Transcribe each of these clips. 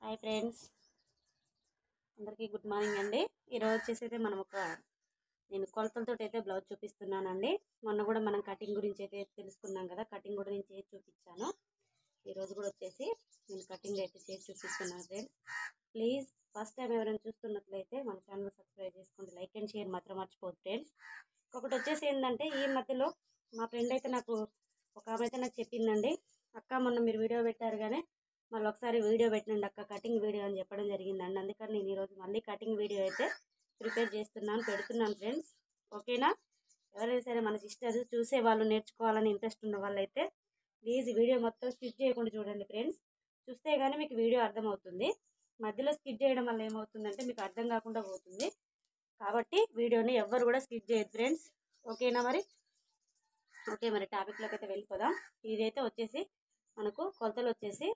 Hi friends, అందరికీ good morning అండి. ఈరోజు వచ్చేసి మనం నేను కొలతలతో అయితే బ్లౌజ్ చూపిస్తున్నానండి. మొన్న కూడా మనం కటింగ్ గురించి అయితే తెలుసుకున్నాం కదా, కటింగ్ గురించి చేసి చూపించాను. ఈరోజు కూడా వచ్చేసి నేను కటింగ్ అయితే చేసి చూపిస్తున్నాను ఫ్రెండ్స్. ప్లీజ్ ఫస్ట్ టైం ఎవరైనా చూస్తున్నట్లయితే మన ఛానల్ సబ్స్క్రైబ్ చేసుకోండి, లైక్ అండ్ షేర్ మాత్రం మర్చిపోదు ఫ్రెండ్స్. ఇంకొకటి వచ్చేసి ఏంటంటే, ఈ మధ్యలో మా ఫ్రెండ్ అయితే ఒక ఆమె అయితే నాకు చెప్పిందండి, అక్క మొన్న మీరు వీడియో పెట్టారు కానీ మళ్ళీ ఒకసారి వీడియో పెట్టండి అక్క, కటింగ్ వీడియో అని చెప్పడం జరిగిందండి. అందుకని నేను ఈరోజు మళ్ళీ కటింగ్ వీడియో అయితే ప్రిపేర్ పెడుతున్నాను ఫ్రెండ్స్. ఓకేనా? ఎవరైనా సరే మన సిస్టర్స్ చూసే వాళ్ళు, నేర్చుకోవాలని ఇంట్రెస్ట్ ఉన్న వాళ్ళైతే ప్లీజ్ వీడియో మొత్తం స్కిప్ చేయకుండా చూడండి ఫ్రెండ్స్. చూస్తే కానీ మీకు వీడియో అర్థమవుతుంది. మధ్యలో స్కిప్ చేయడం వల్ల ఏమవుతుందంటే మీకు అర్థం కాకుండా పోతుంది. కాబట్టి వీడియోని ఎవ్వరు కూడా స్కిప్ చేయదు ఫ్రెండ్స్. ఓకేనా? మరి టాపిక్లోకి అయితే వెళ్ళిపోదాం. ఇదైతే వచ్చేసి మనకు కొలతలు వచ్చేసి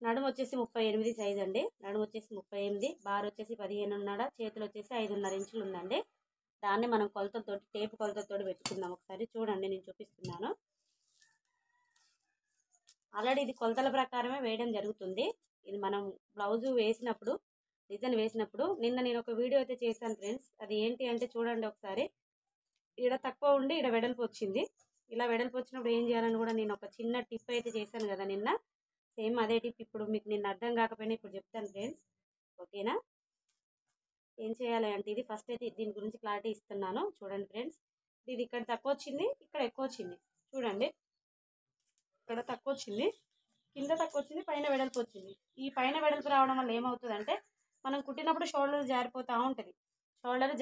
నడుము వచ్చేసి 38 సైజ్ అండి. నడుము వచ్చేసి 38, బార్ వచ్చేసి 15.5, చేతులు వచ్చేసి 5.5 ఇంచులు ఉందండి. దాన్ని మనం కొలతలతోటి, టేపు కొలతలతోటి పెట్టుకుందాం. ఒకసారి చూడండి, నేను చూపిస్తున్నాను. ఆల్రెడీ ఇది కొలతల ప్రకారమే వేయడం జరుగుతుంది. ఇది మనం బ్లౌజు వేసినప్పుడు, డిజైన్ వేసినప్పుడు నిన్న నేను ఒక వీడియో అయితే చేశాను ఫ్రెండ్స్. అది ఏంటి అంటే చూడండి ఒకసారి. ఇక్కడ తక్కువ ఉండి ఇక్కడ వెడల్పు వచ్చింది. ఇలా వెడల్పు వచ్చినప్పుడు ఏం చేయాలని కూడా నేను ఒక చిన్న టిప్ అయితే చేశాను కదా నిన్న. సేమ్ అదే టిప్ ఇప్పుడు మీకు నిన్న అర్థం కాకపోయినా ఇప్పుడు చెప్తాను ఫ్రెండ్స్. ఓకేనా? ఏం చేయాలి అంటే, ఇది ఫస్ట్ అయితే దీని గురించి క్లారిటీ ఇస్తున్నాను. చూడండి ఫ్రెండ్స్, ఇది ఇక్కడ తక్కువ వచ్చింది, ఇక్కడ ఎక్కువ వచ్చింది. చూడండి, ఇక్కడ తక్కువ వచ్చింది, కింద తక్కువ వచ్చింది, పైన వెడల్పు వచ్చింది. ఈ పైన వెడల్పు రావడం వల్ల ఏమవుతుందంటే, మనం కుట్టినప్పుడు షోల్డర్ జారిపోతూ ఉంటుంది. షోల్డర్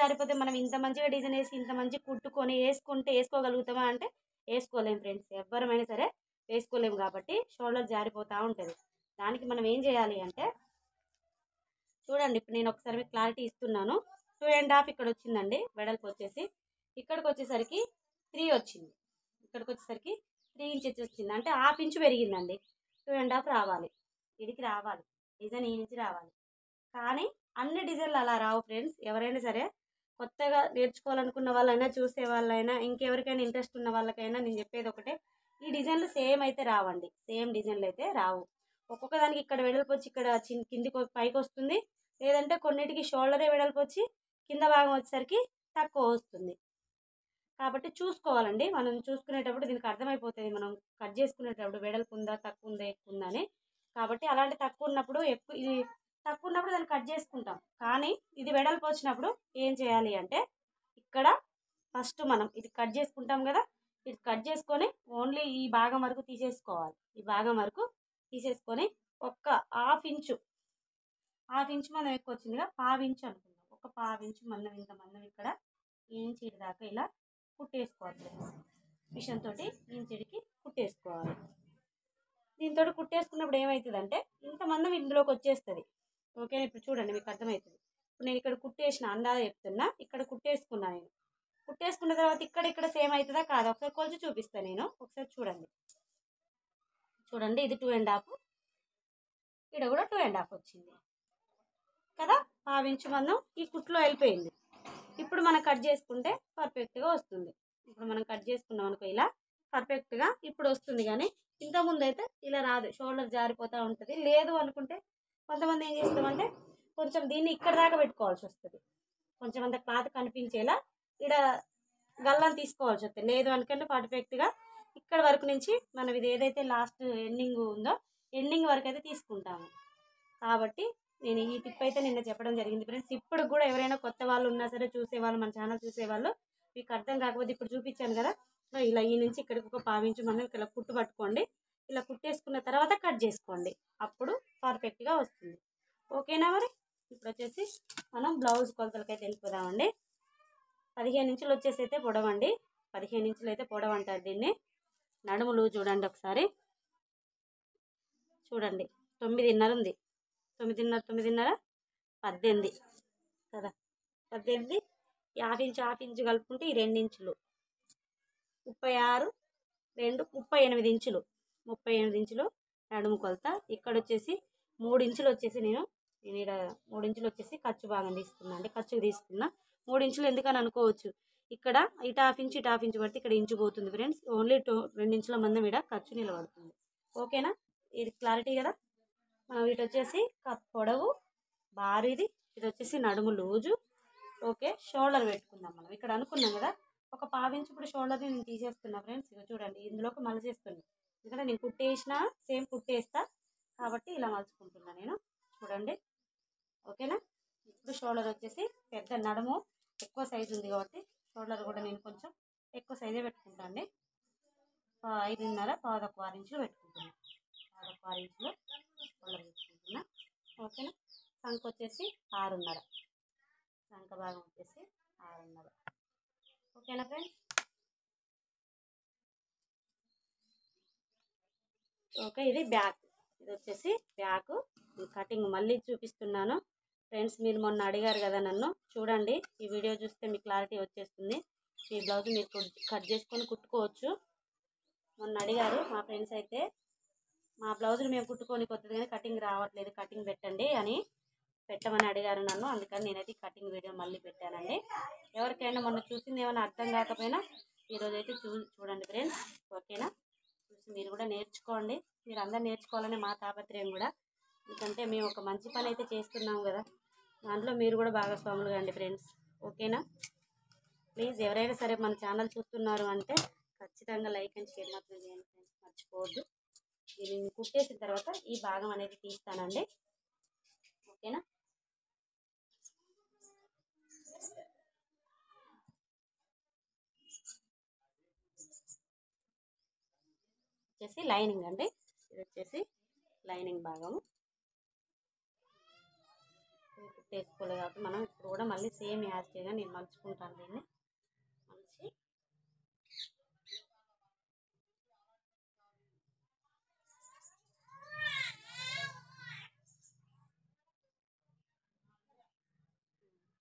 జారిపోతే మనం ఇంత మంచిగా డిజైన్ వేసి ఇంత మంచిగా కుట్టుకొని వేసుకోగలుగుతామా అంటే వేసుకోలేము ఫ్రెండ్స్. ఎవరమైనా సరే వేసుకోలేము. కాబట్టి షోల్డర్ జారిపోతూ ఉంటుంది. దానికి మనం ఏం చేయాలి అంటే, చూడండి ఇప్పుడు నేను ఒకసారి మీకు క్లారిటీ ఇస్తున్నాను. 2.5 ఇక్కడ వచ్చిందండి వెడల్పు వచ్చేసి. ఇక్కడికి వచ్చేసరికి 3 వచ్చింది. ఇక్కడికి వచ్చేసరికి 3 ఇంచెస్ వచ్చింది. అంటే 1/2 ఇంచు పెరిగిందండి. 2.5 రావాలి, ఇడికి రావాలి, డిజైన్ ఈ నుంచి రావాలి. కానీ అన్ని డిజైన్లు అలా రావు ఫ్రెండ్స్. ఎవరైనా సరే కొత్తగా నేర్చుకోవాలనుకున్న వాళ్ళైనా, చూసే వాళ్ళైనా, ఇంకెవరికైనా ఇంట్రెస్ట్ ఉన్న వాళ్ళకైనా నేను చెప్పేది ఒకటే, ఈ డిజైన్లు సేమ్ అయితే రావండి. సేమ్ డిజైన్లు అయితే రావు. ఒక్కొక్క దానికి ఇక్కడ వెడల్పు వచ్చి ఇక్కడ కిందికి పైకి వస్తుంది. లేదంటే కొన్నిటికి షోల్డరే వెడల్పు వచ్చి కింద భాగం వచ్చేసరికి తక్కువ వస్తుంది. కాబట్టి చూసుకోవాలండి. మనం చూసుకునేటప్పుడు దీనికి అర్థమైపోతుంది, మనం కట్ చేసుకునేటప్పుడు వెడల్పు ఉందా, తక్కువ ఉందా, ఎక్కువ ఉందా అని. కాబట్టి అలాంటి తక్కువ ఉన్నప్పుడు ఇది తక్కువ ఉన్నప్పుడు దాన్ని కట్ చేసుకుంటాం. కానీ ఇది వెడల్పు వచ్చినప్పుడు ఏం చేయాలి అంటే, ఇక్కడ ఫస్ట్ మనం ఇది కట్ చేసుకుంటాం కదా, ఇది కట్ చేసుకొని ఓన్లీ ఈ భాగం వరకు తీసేసుకోవాలి. ఈ భాగం వరకు తీసేసుకొని ఒక్క హాఫ్ ఇంచు మందం ఎక్కువ వచ్చిందిగా, 1/2 ఇంచు అనుకుందాం. ఒక 1/2 ఇంచు మందం, ఇంత మందం ఇక్కడ ఇంచీడి దాకా ఇలా కుట్టేసుకోవాలి. మిషన్ తోటి ఇంచీడికి కుట్టేసుకోవాలి. దీంతో కుట్టేసుకున్నప్పుడు ఏమవుతుందంటే, ఇంత మందం ఇందులోకి వచ్చేస్తుంది. ఓకేనా? ఇప్పుడు చూడండి, మీకు అర్థమవుతుంది. ఇప్పుడు నేను ఇక్కడ కుట్టేసిన, అందాజ చెప్తున్నా, ఇక్కడ కుట్టేసుకున్నా. నేను కుట్టేసుకున్న తర్వాత ఇక్కడ సేమ్ అవుతుందా కాదా ఒకసారి కొలిచి చూపిస్తాను నేను. ఒకసారి చూడండి, ఇది 2.5, ఇక్కడ కూడా 2.5 వచ్చింది కదా. 1/2 ఇంచు మందం ఈ కుట్లో వెళ్ళిపోయింది. ఇప్పుడు మనం కట్ చేసుకుంటే పర్ఫెక్ట్గా వస్తుంది. ఇప్పుడు మనం కట్ చేసుకున్నాం అనుకో, ఇలా పర్ఫెక్ట్గా ఇప్పుడు వస్తుంది. కానీ ఇంతకుముందు అయితే ఇలా రాదు, షోల్డర్ జారిపోతూ ఉంటుంది. లేదు అనుకుంటే కొంతమంది ఏం చేస్తామంటే, కొంచెం దీన్ని ఇక్కడ దాకా పెట్టుకోవాల్సి వస్తుంది. కొంచెం అంత క్లాత్ కనిపించేలా ఇక్కడ గల్లం తీసుకోవాల్సి వస్తుంది. లేదు అనుకుంటే పర్ఫెక్ట్గా ఇక్కడ వరకు నుంచి మనం ఇది ఏదైతే లాస్ట్ ఎండింగ్ ఉందో, ఎండింగ్ వరకు అయితే తీసుకుంటాము. కాబట్టి నేను ఈ టిప్ అయితే నిన్న చెప్పడం జరిగింది ఫ్రెండ్స్. ఇప్పుడు కూడా ఎవరైనా కొత్త వాళ్ళు ఉన్నా సరే, చూసేవాళ్ళు, మన ఛానల్ చూసేవాళ్ళు, మీకు అర్థం కాకపోతే ఇప్పుడు చూపించాను కదా, ఇలా ఈ నుంచి ఇక్కడికి ఒక 1/2 ఇంచు మనం ఇక్కడ కుట్టు పట్టుకోండి. ఇలా కుట్టేసుకున్న తర్వాత కట్ చేసుకోండి, అప్పుడు పర్ఫెక్ట్గా వస్తుంది. ఓకేనా? మరి ఇప్పుడు వచ్చేసి మనం బ్లౌజ్ కొలతలకైతే వెళ్ళిపోదామండి. 15 ఇంచులు వచ్చేసి అయితే పొడవండి. 15 ఇంచులు అయితే పొడవు అంటారు దీన్ని. నడుములు చూడండి ఒకసారి. చూడండి, 9.5 ఉంది. 9.5 18 కదా. 18, 1/2 ఇంచు కలుపుకుంటే ఈ 2 ఇంచులు 36, 2 38 ఇంచులు. 38 ఇంచులు నడుము కొలత. ఇక్కడ వచ్చేసి 3 ఇంచులు వచ్చేసి నేను ఇక్కడ 3 ఇంచులు వచ్చేసి ఖర్చు భాగం తీసుకున్నా అండి. ఖర్చుకు తీసుకున్నా 3 ఇంచులు. ఎందుకని అనుకోవచ్చు, ఇక్కడ ఇటు 1/2 ఇంచు, ఇటు 1/2 ఇంచు పడితే ఇక్కడ ఇంచు పోతుంది ఫ్రెండ్స్. ఓన్లీ 2 ఇంచుల మందం ఇక్కడ ఖర్చు నిలబడుతుంది. ఓకేనా? ఇది క్లారిటీ కదా. మనం ఇటు వచ్చేసి పొడవు భారీది, ఇది వచ్చేసి నడుము లూజు. ఓకే, షోల్డర్ పెట్టుకుందాం. మనం ఇక్కడ అనుకున్నాం కదా ఒక పావించి, ఇప్పుడు షోల్డర్ని నేను తీసేస్తున్నా ఫ్రెండ్స్. ఇక చూడండి, ఇందులోకి మలిచేస్తున్నా, ఎందుకంటే నేను కుట్టేసిన సేమ్ కుట్టేస్తా కాబట్టి ఇలా మలుచుకుంటున్నా నేను. చూడండి, ఓకేనా. ఇప్పుడు షోల్డర్ వచ్చేసి పెద్ద నడుము ఎక్కువ సైజు ఉంది కాబట్టి షోల్డర్ కూడా నేను కొంచెం ఎక్కువ సైజే పెట్టుకుంటా అండి. 5.5 పావు 6 ఇంచులు పెట్టుకుంటున్నా, 6 ఇంచులు షోల్డర్ పెట్టుకుంటున్నా. ఓకేనా. సంఖ వచ్చేసి 6.5, సంఖ భాగం వచ్చేసి 6.5. ఓకేనా ఫ్రెండ్స్. ఓకే, ఇది బ్యాక్. ఇది వచ్చేసి బ్యాక్ కటింగ్ మళ్ళీ చూపిస్తున్నాను ఫ్రెండ్స్. మీరు మొన్న అడిగారు కదా నన్ను, చూడండి ఈ వీడియో చూస్తే మీకు క్లారిటీ వచ్చేస్తుంది. ఈ బ్లౌజ్ మీరు కట్ చేసుకొని కుట్టుకోవచ్చు. మొన్న అడిగారు మా ఫ్రెండ్స్ అయితే, మా బ్లౌజులు మేము కుట్టుకొని కొత్తది కానీ కటింగ్ రావట్లేదు, కటింగ్ పెట్టండి అని పెట్టమని అడిగారు నన్ను. అందుకని నేనైతే కటింగ్ వీడియో మళ్ళీ పెట్టానండి. ఎవరికైనా మొన్న చూసింది ఏమైనా అర్థం కాకపోయినా ఈరోజు అయితే చూడండి ఫ్రెండ్స్. ఓకేనా. చూసి మీరు కూడా నేర్చుకోండి. మీరు అందరు నేర్చుకోవాలని మా తాపత్రయం కూడా. ఎందుకంటే మేము ఒక మంచి పని అయితే చేస్తున్నాం కదా, దాంట్లో మీరు కూడా భాగస్వాములు కండి ఫ్రెండ్స్. ఓకేనా. ప్లీజ్ ఎవరైనా సరే మన ఛానల్ చూస్తున్నారు అంటే ఖచ్చితంగా లైక్ అండ్ షేర్ మాత్రం చేయండి ఫ్రెండ్స్, మర్చిపోవద్దు. దీన్ని కుట్టేసిన తర్వాత ఈ భాగం అనేది తీస్తానండి. ఓకేనా. వచ్చేసి లైనింగ్ అండి, ఇది వచ్చేసి లైనింగ్ భాగము. కుట్టేసుకోలేదు కాబట్టి మనం ఇప్పుడు కూడా మళ్ళీ సేమ్ యాజ్గా నేను మలుచుకుంటాను. దీన్ని మలిచి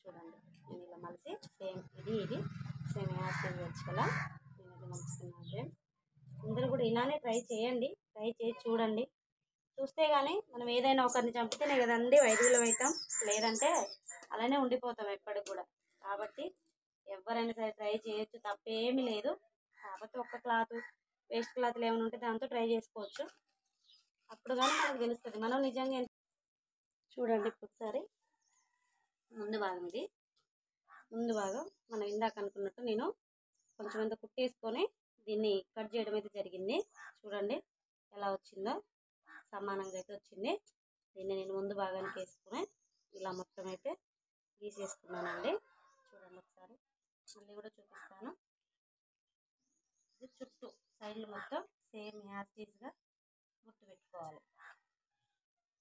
చూడండి, నేను ఇలా మలిచి సేమ్ ఇది సేమ్ యాజ్గా వచ్చేలా నేను ఇది మలుచుకున్నాను ఫ్రెండ్స్. అందరూ కూడా ఇలానే ట్రై చేయండి, ట్రై చేసి చూడండి. చూస్తే కానీ మనం ఏదైనా ఒకరిని చంపితేనే కదండి వైద్యులం అవుతాం, లేదంటే అలానే ఉండిపోతాం ఎప్పటికి కూడా. కాబట్టి ఎవరైనా సరే ట్రై చేయొచ్చు, తప్పేమీ లేదు. కాకపోతే ఒక్క క్లాత్ వేస్ట్ క్లాత్లు ఏమైనా ఉంటే దాంతో ట్రై చేసుకోవచ్చు. అప్పుడు కానీ మనకు తెలుస్తుంది మనం నిజంగా. చూడండి ఇప్పుడు ఒకసారి ముందు భాగం, ఇది ముందు భాగం మనం ఇందాక అనుకున్నట్టు నేను కొంచెం అంత కుట్టేసుకొని దీన్ని కట్ చేయడం అయితే జరిగింది. చూడండి ఎలా వచ్చిందో, సమానంగా అయితే వచ్చింది. దీన్ని నేను ముందు భాగానికి వేసుకుని ఇలా మొత్తం అయితే గీసేసుకున్నానండి. చూడండి ఒకసారి మళ్ళీ కూడా చూపిస్తాను. ఇది చుట్టూ సైడ్లు మొత్తం సేమ్ యాజ్గా గుర్తు పెట్టుకోవాలి.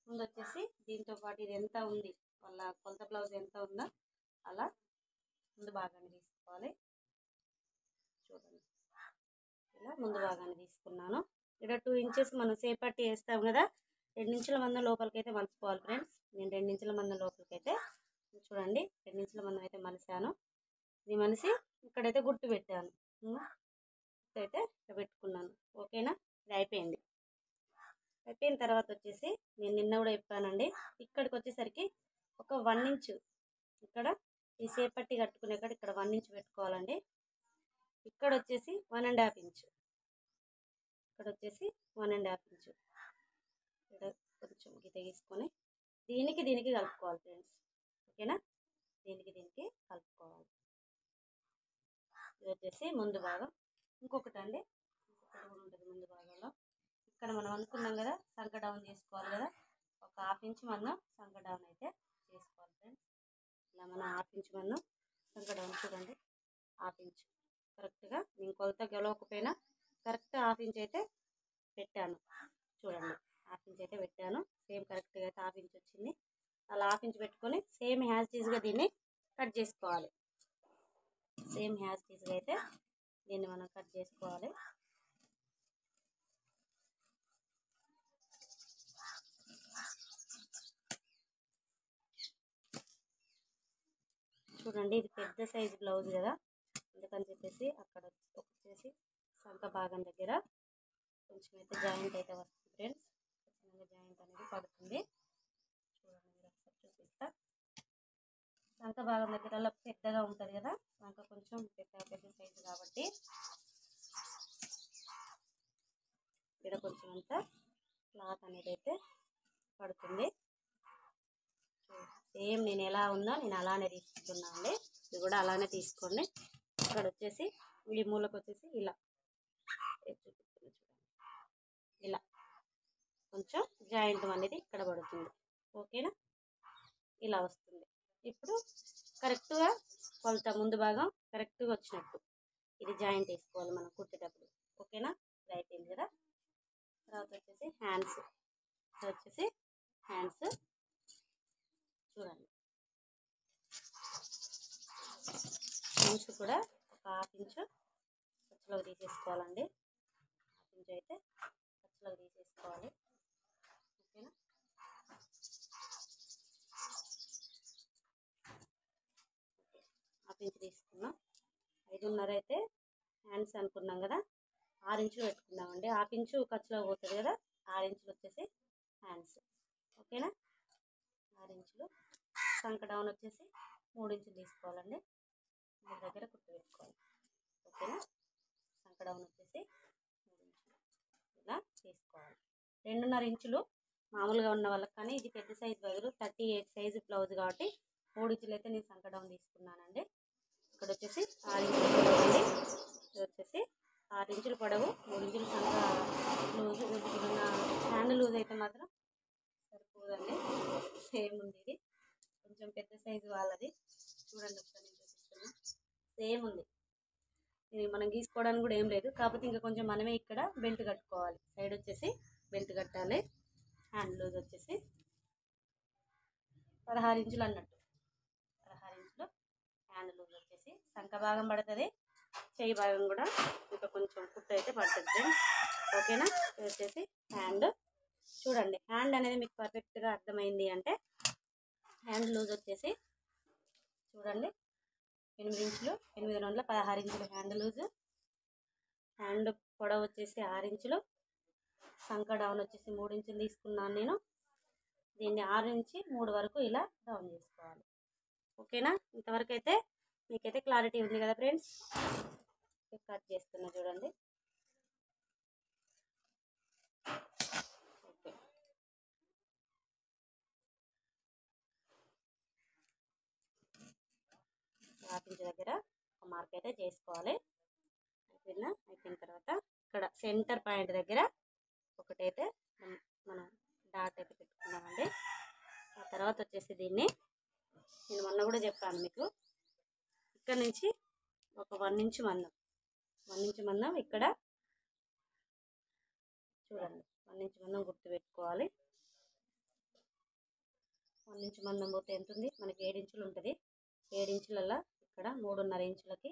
ముందు వచ్చేసి దీంతో పాటు ఇది ఎంత ఉంది, వాళ్ళ కొలత బ్లౌజ్ ఎంత ఉందో అలా ముందు భాగాన్ని తీసుకోవాలి. చూడండి ఇలా ముందు భాగాన్ని తీసుకున్నాను. ఇక్కడ 2 ఇంచెస్ మనం సేపట్టి వేస్తాం కదా, 2 ఇంచుల మందం లోపలికైతే మలుచుకోవాలి ఫ్రెండ్స్. నేను 2 ఇంచుల మందం లోపలికైతే చూడండి 2 ఇంచుల మందం అయితే మలిసాను. ఇది మలిసి ఇక్కడైతే గుర్తు పెట్టాను, అయితే పెట్టుకున్నాను. ఓకేనా. ఇది అయిపోయింది. అయిపోయిన తర్వాత వచ్చేసి నేను నిన్న కూడా చెప్పానండి, ఇక్కడికి వచ్చేసరికి ఒక 1 ఇంచు ఇక్కడ ఈ సేపట్టి కట్టుకునే కాడ ఇక్కడ 1 ఇంచు పెట్టుకోవాలండి. ఇక్కడ వచ్చేసి 1.5 ఇంచు, ఇక్కడ వచ్చేసి 1.5 ఇంచు. ఇక్కడ కొంచెం గీత గీసుకొని దీనికి కలుపుకోవాలి ఫ్రెండ్స్. ఓకేనా. దీనికి కలుపుకోవాలి. ఇది వచ్చేసి ముందు భాగం. ఇంకొకటి అండి, ఇంకొకటి కూడా ఉంటుంది ముందు భాగంలో. ఇక్కడ మనం అనుకున్నాం కదా సంక డౌన్ చేసుకోవాలి కదా, ఒక 1/2 ఇంచు మనం సంక డౌన్ అయితే చేసుకోవాలి ఫ్రెండ్స్. ఇలా మనం 1/2 ఇంచు మనం సంక డౌన్, చూడండి 1/2 ఇంచు కరెక్ట్గా. నేను కొలత గెలవకపోయినా కరెక్ట్ 1/2 ఇంచు అయితే పెట్టాను. చూడండి 1/2 ఇంచు అయితే పెట్టాను, సేమ్ కరెక్ట్గా అయితే 1/2 ఇంచు వచ్చింది. అలా 1/2 ఇంచు పెట్టుకొని సేమ్ యాజ్గా దీన్ని కట్ చేసుకోవాలి. సేమ్ యాజ్గా అయితే దీన్ని మనం కట్ చేసుకోవాలి. చూడండి ఇది పెద్ద సైజు బ్లౌజ్ కదా, అందుకని చెప్పేసి అక్కడ వచ్చేసి సంక భాగం దగ్గర కొంచెం అయితే జాయింట్ అయితే వస్తుంది ఫ్రెండ్స్. ఖచ్చితంగా జాయింట్ అనేది పడుతుంది. చూడండి మీరు ఒకసారి చూపిస్తా. సంక భాగం దగ్గర పెద్దగా ఉంటుంది కదా, సంక కొంచెం పెద్ద సైజు కాబట్టి ఇక్కడ కొంచెం అంతా క్లాత్ అనేది అయితే పడుతుంది. సేమ్ నేను ఎలా ఉందో నేను అలానే తీసుకుంటున్నా అండి. ఇది కూడా అలానే తీసుకోండి. ఇక్కడ వచ్చేసి ఈ మూలకు వచ్చేసి ఇలా ఇలా కొంచెం జాయింట్ అనేది ఇక్కడ పడుతుంది. ఓకేనా, ఇలా వస్తుంది. ఇప్పుడు కరెక్ట్గా కొలత ముందు భాగం కరెక్ట్గా వచ్చినట్టు ఇది జాయింట్ వేసుకోవాలి మనం కుట్టేటప్పుడు. ఓకేనా, ఇది అయిపోయింది కదా. తర్వాత వచ్చేసి హ్యాండ్స్. చూడండి, హ్యాండ్స్ కూడా ఒక 1/2 ఇంచు ఖర్చులోకి తీసేసుకోవాలండి. 1/2 ఇంచు అయితే ఖర్చులోకి తీసేసుకోవాలి. ఓకేనా, 1/2 ఇంచు తీసుకున్నాం. 5.5 అయితే హ్యాండ్స్ అనుకున్నాం కదా, 6 ఇంచులు పెట్టుకుందామండి. 1/2 ఇంచు ఖర్చులో పోతుంది కదా, 6 ఇంచులు వచ్చేసి హ్యాండ్స్. ఓకేనా, 6 ఇంచులు. సంక డౌన్ వచ్చేసి 3 ఇంచులు తీసుకోవాలండి. 3 దగ్గర కుట్టు పెట్టుకోవాలి. ఓకేనా, సంక డౌన్ వచ్చేసి 3 ఇంచులు ఇలా తీసుకోవాలి. 2.5 ఇంచులు మామూలుగా ఉన్న వాళ్ళకి, కానీ ఇది పెద్ద సైజు బదులు 38 సైజు బ్లౌజ్ కాబట్టి 3 ఇంచులు అయితే నేను సంక డౌన్ తీసుకున్నానండి. ఇక్కడ వచ్చేసి 6 ఇంచులు పొడవు అండి. ఇది వచ్చేసి 6 ఇంచులు పొడవు, 3 ఇంచులు సంక లూజు. ఉన్న హ్యాండ్ లూజ్ అయితే మాత్రం సరిపోదండి. సేమ్ ఉంది, ఇది కొంచెం పెద్ద సైజు వాళ్ళది. చూడండి ఒకసారి నేను చూపిస్తున్నా, సేమ్ ఉంది. ఇది మనం గీసుకోవడానికి కూడా ఏం లేదు, కాకపోతే ఇంకా కొంచెం మనమే ఇక్కడ బెల్ట్ కట్టుకోవాలి. సైడ్ వచ్చేసి బెల్ట్ కట్టాలి. హ్యాండ్ లూజ్ వచ్చేసి 16 ఇంచులు అన్నట్టు. 16 ఇంచులు హ్యాండ్ లూజ్ వచ్చేసి సంక భాగం పడుతుంది, చేయి భాగం కూడా ఇంకా కొంచెం కుట్టు అయితే పడుతుంది. ఓకేనా, ఇది వచ్చేసి హ్యాండ్. చూడండి, హ్యాండ్ అనేది మీకు పర్ఫెక్ట్గా అర్థమైంది అంటే హ్యాండ్ లూజ్ వచ్చేసి చూడండి 8 ఇంచులు, 8 16 ఇంచులు హ్యాండ్ లూజు. హ్యాండ్ పొడవు వచ్చేసి 6 ఇంచులు. సంక డౌన్ వచ్చేసి 3 ఇంచులు తీసుకున్నాను నేను. దీన్ని 6 నుంచి 3 వరకు ఇలా డౌన్ చేసుకోవాలి. ఓకేనా, ఇంతవరకు అయితే మీకైతే క్లారిటీ ఉంది కదా ఫ్రెండ్స్. కట్ చేస్తున్నా చూడండి. ఓకే, 1/2 ఇంచు దగ్గర ఒక మార్క్ అయితే చేసుకోవాలి. అయిపోయిన తర్వాత ఇక్కడ సెంటర్ పాయింట్ దగ్గర ఒకటైతే మనం డాట్ అయితే పెట్టుకున్నామండి. ఆ తర్వాత వచ్చేసి దీన్ని నేను మొన్న కూడా చెప్పాను మీకు, ఇక్కడ నుంచి ఒక 1 ఇంచు మందం, 1 ఇంచు మందం ఇక్కడ చూడండి, 1 ఇంచు మందం గుర్తు పెట్టుకోవాలి. 1 ఇంచు మందం పోతే ఎంత ఉంది మనకి? 7 ఇంచులు ఉంటుంది. 7 ఇంచులలో ఇక్కడ 3.5 ఇంచులకి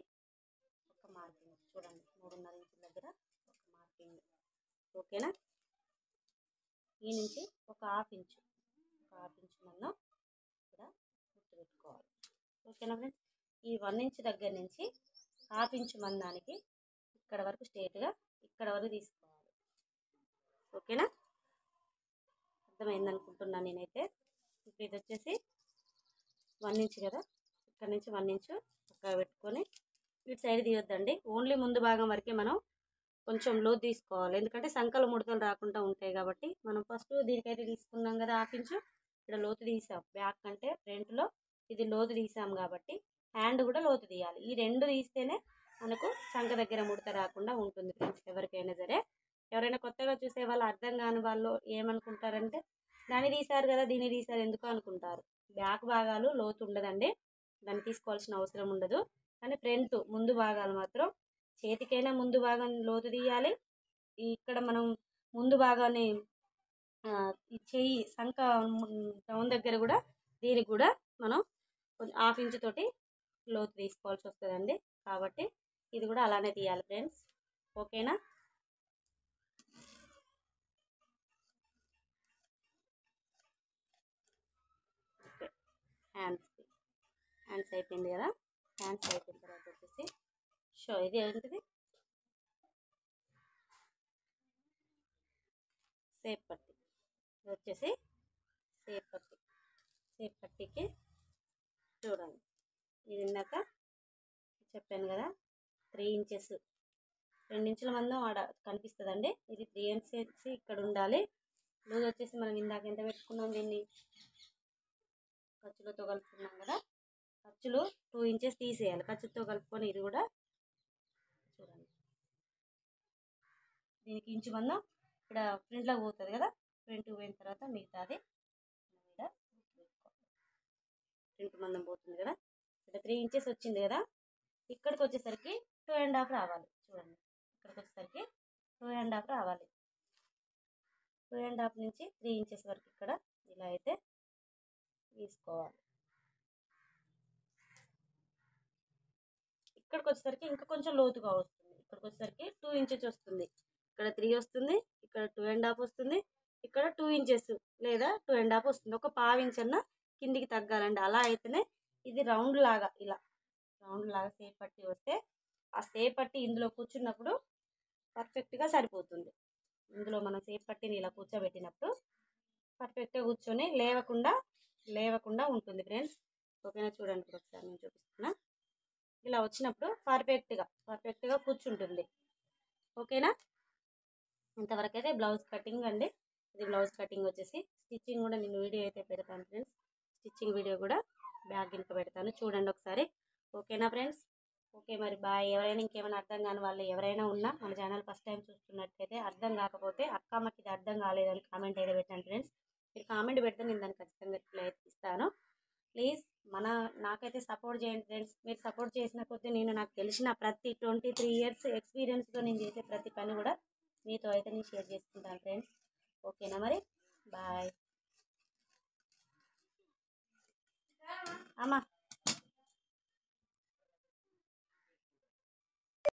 ఒక మార్కింగ్. చూడండి, 3.5 ఇంచుల దగ్గర ఒక మార్కింగ్. ఓకేనా, ఈ నుంచి ఒక 1/2 ఇంచు మందం ఇక్కడ గుర్తుపెట్టుకోవాలి. ఓకేనా ఫ్రెండ్స్, ఈ 1 ఇంచు దగ్గర నుంచి 1/2 ఇంచు మందానికి ఇక్కడ వరకు స్ట్రేట్గా ఇక్కడ వరకు తీసుకోవాలి. ఓకేనా, అర్థమైంది అనుకుంటున్నాను నేనైతే. ఇప్పుడు ఇది వచ్చేసి 1 ఇంచు కదా, ఇక్కడ నుంచి 1 ఇంచు పక్కగా పెట్టుకొని ఇటు సైడ్ తీయొద్దండి. ఓన్లీ ముందు భాగం వరకే మనం కొంచెం లోతు తీసుకోవాలి, ఎందుకంటే సంకలు ముడతలు రాకుండా ఉంటాయి కాబట్టి. మనం ఫస్ట్ దీనికైతే తీసుకున్నాం కదా 1/2 ఇంచు, ఇక్కడ లోతు తీసాం. బ్యాక్ అంటే ఫ్రంట్లో ఇది లోతు తీసాం కాబట్టి హ్యాండ్ కూడా లోతు తీయాలి. ఈ 2 తీస్తేనే మనకు సంక దగ్గర ముడత రాకుండా ఉంటుంది ఫ్రెండ్స్. ఎవరికైనా సరే, ఎవరైనా కొత్తగా చూసే వాళ్ళు, అర్థం కాని వాళ్ళు ఏమనుకుంటారంటే దాన్ని తీశారు కదా దీన్ని తీశారు ఎందుకు అనుకుంటారు. బ్యాక్ భాగాలు లోతు ఉండదండి, దాన్ని తీసుకోవాల్సిన అవసరం ఉండదు. కానీ ఫ్రంట్ ముందు భాగాలు మాత్రం చేతికైనా ముందు భాగం లోతు తీయాలి. ఇక్కడ మనం ముందు భాగాన్ని ఈ చెయ్యి సంక డౌన్ దగ్గర కూడా దీనికి కూడా మనం 1/2 ఇంచు తోటి లోతు తీసుకోవాల్సి వస్తుందండి. కాబట్టి ఇది కూడా అలానే తీయాలి ఫ్రెండ్స్. ఓకేనా, ఓకే. హ్యాండ్స్ అయిపోయింది కదా. హ్యాండ్స్ అయిపోయిన తర్వాత వచ్చేసి ఇది ఏంటిది, సేప్ పట్టి. ఇది వచ్చేసి సేప్ పట్టికి చూడండి, ఇది ఇందాక చెప్పాను కదా 3 ఇంచెస్, 2 ఇంచుల మందం ఆడ కనిపిస్తుందండి. ఇది 3 ఇంచెస్ ఇక్కడ ఉండాలి. లూజ్ వచ్చేసి మనం ఇందాక ఎంత పెట్టుకున్నాం దీన్ని ఖర్చులతో కలుపుకున్నాం కదా, ఖర్చులు 2 ఇంచెస్ తీసేయాలి. ఖర్చుతో కలుపుకొని ఇది కూడా చూడండి, దీనికి ఇంచు మందం ఇక్కడ ఫ్రంట్లోకి పోతుంది కదా, ఫ్రంట్కి పోయిన తర్వాత మిగతాది ఇక్కడ ఫ్రంట్ మందం పోతుంది కదా, ఇక్కడ 3 ఇంచెస్ వచ్చింది కదా, ఇక్కడికి వచ్చేసరికి 2.5 రావాలి. చూడండి ఇక్కడికి వచ్చేసరికి 2.5 రావాలి. 2.5 నుంచి 3 ఇంచెస్ వరకు ఇక్కడ ఇలా అయితే తీసుకోవాలి. ఇక్కడికి వచ్చేసరికి ఇంకా కొంచెం లోతుగా వస్తుంది. ఇక్కడికి వచ్చేసరికి 2 ఇంచెస్ వస్తుంది, ఇక్కడ 3 వస్తుంది, ఇక్కడ 2.5 వస్తుంది, ఇక్కడ 2 ఇంచెస్ లేదా 2.5 వస్తుంది. ఒక పావు ఇంచ్ అన్న కిందికి తగ్గాలండి. అలా అయితేనే ఇది రౌండ్ లాగా, ఇలా రౌండ్ లాగా సేప్ పట్టి వస్తే ఆ సేప్ పట్టి ఇందులో కూర్చున్నప్పుడు పర్ఫెక్ట్గా సరిపోతుంది. ఇందులో మనం సేప్ పట్టిని ఇలా కూర్చోబెట్టినప్పుడు పర్ఫెక్ట్గా కూర్చొని లేవకుండా ఉంటుంది ఫ్రెండ్స్. ఓకేనా, చూడండి ఇప్పుడు ఒకసారి నేను చూపిస్తున్నా. ఇలా వచ్చినప్పుడు పర్ఫెక్ట్గా కూర్చుంటుంది. ఓకేనా, ఇంతవరకు అయితే బ్లౌజ్ కటింగ్ అండి. ఇది బ్లౌజ్ కటింగ్ వచ్చేసి స్టిచ్చింగ్ కూడా నేను వీడియో అయితే పెడతాను ఫ్రెండ్స్. స్టిచ్చింగ్ వీడియో కూడా బ్యాగ్ గినక పెడతాను, చూడండి ఒకసారి. ఓకేనా ఫ్రెండ్స్, ఓకే మరి బాయ్. ఎవరైనా ఇంకేమైనా అర్థం కాని వాళ్ళు ఎవరైనా ఉన్నా మన ఛానల్ ఫస్ట్ టైం చూస్తున్నట్టయితే, అర్థం కాకపోతే అక్క మాకు ఇది అర్థం కాలేదని కామెంట్ అయితే పెట్టండి ఫ్రెండ్స్. మీరు కామెంట్ పెడితే నేను దాన్ని ఖచ్చితంగా రిప్లై ఇస్తాను. ప్లీజ్ నాకైతే సపోర్ట్ చేయండి ఫ్రెండ్స్. మీరు సపోర్ట్ చేసిన కొద్దీ నేను నాకు తెలిసిన ప్రతి 23 ఇయర్స్ ఎక్స్పీరియన్స్తో నేను చేసే ప్రతి పని కూడా మీతో అయితే నేను షేర్ చేసుకుంటాను ఫ్రెండ్స్. ఓకేనా మరి, బాయ్ అమ్మా.